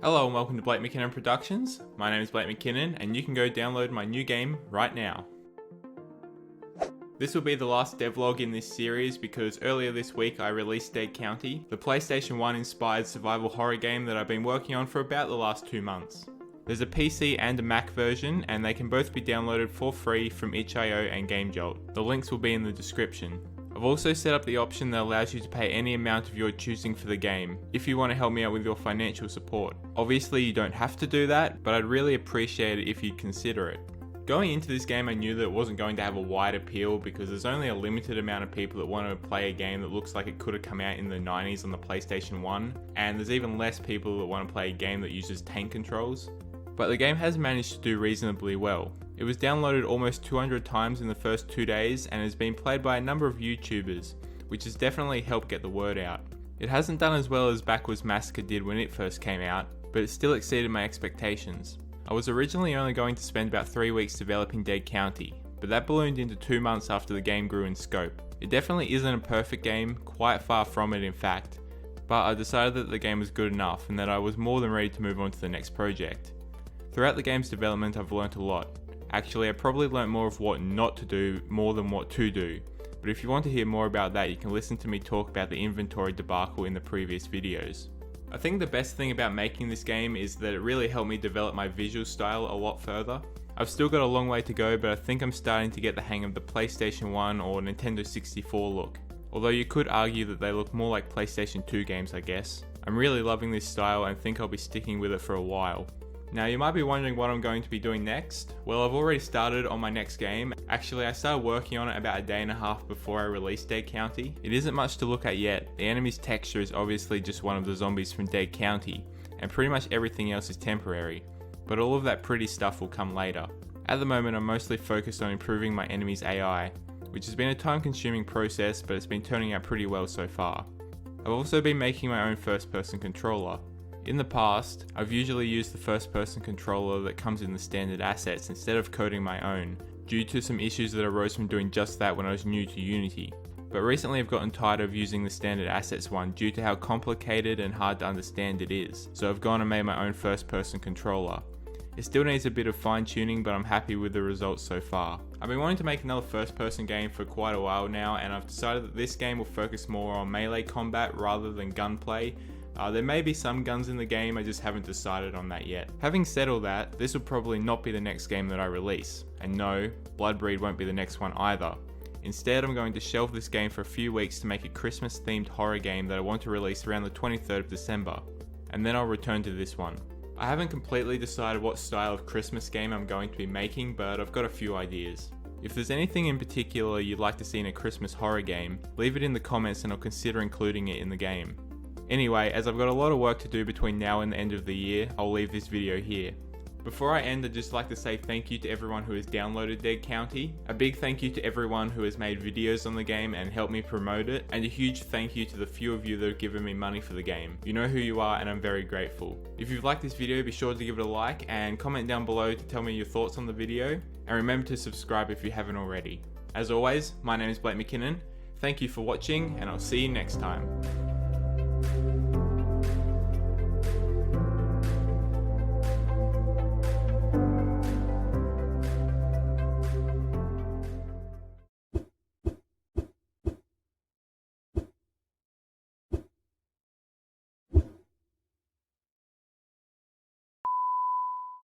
Hello and welcome to Blake McKinnon Productions. My name is Blake McKinnon and you can go download my new game right now. This will be the last devlog in this series because earlier this week I released Dead County, the PlayStation 1 inspired survival horror game that I've been working on for about the last 2 months. There's a PC and a Mac version and they can both be downloaded for free from itch.io and GameJolt. The links will be in the description. I've also set up the option that allows you to pay any amount of your choosing for the game, if you want to help me out with your financial support. Obviously you don't have to do that, but I'd really appreciate it if you'd consider it. Going into this game I knew that it wasn't going to have a wide appeal because there's only a limited amount of people that want to play a game that looks like it could have come out in the 90s on the PlayStation 1, and there's even less people that want to play a game that uses tank controls. But the game has managed to do reasonably well. It was downloaded almost 200 times in the first 2 days and has been played by a number of YouTubers, which has definitely helped get the word out. It hasn't done as well as Backwards Massacre did when it first came out, but it still exceeded my expectations. I was originally only going to spend about 3 weeks developing Dead County, but that ballooned into 2 months after the game grew in scope. It definitely isn't a perfect game, quite far from it in fact, but I decided that the game was good enough and that I was more than ready to move on to the next project. Throughout the game's development I've learnt a lot. Actually, I probably learnt more of what not to do more than what to do, but if you want to hear more about that you can listen to me talk about the inventory debacle in the previous videos. I think the best thing about making this game is that it really helped me develop my visual style a lot further. I've still got a long way to go, but I think I'm starting to get the hang of the PlayStation 1 or Nintendo 64 look. Although you could argue that they look more like PlayStation 2 games I guess. I'm really loving this style and think I'll be sticking with it for a while. Now you might be wondering what I'm going to be doing next. Well, I've already started on my next game. Actually, I started working on it about a day and a half before I released Dead County. It isn't much to look at yet. The enemy's texture is obviously just one of the zombies from Dead County, and pretty much everything else is temporary. But all of that pretty stuff will come later. At the moment, I'm mostly focused on improving my enemy's AI, which has been a time-consuming process, but it's been turning out pretty well so far. I've also been making my own first-person controller. In the past, I've usually used the first-person controller that comes in the standard assets instead of coding my own, due to some issues that arose from doing just that when I was new to Unity. But recently I've gotten tired of using the standard assets one due to how complicated and hard to understand it is, so I've gone and made my own first-person controller. It still needs a bit of fine-tuning, but I'm happy with the results so far. I've been wanting to make another first-person game for quite a while now, and I've decided that this game will focus more on melee combat rather than gunplay. There may be some guns in the game, I just haven't decided on that yet. Having said all that, this will probably not be the next game that I release. And no, Bloodbreed won't be the next one either. Instead, I'm going to shelve this game for a few weeks to make a Christmas themed horror game that I want to release around the 23rd of December. And then I'll return to this one. I haven't completely decided what style of Christmas game I'm going to be making, but I've got a few ideas. If there's anything in particular you'd like to see in a Christmas horror game, leave it in the comments and I'll consider including it in the game. Anyway, as I've got a lot of work to do between now and the end of the year, I'll leave this video here. Before I end, I'd just like to say thank you to everyone who has downloaded Dead County, a big thank you to everyone who has made videos on the game and helped me promote it, and a huge thank you to the few of you that have given me money for the game. You know who you are and I'm very grateful. If you've liked this video, be sure to give it a like and comment down below to tell me your thoughts on the video, and remember to subscribe if you haven't already. As always, my name is Blake McKinnon, thank you for watching and I'll see you next time.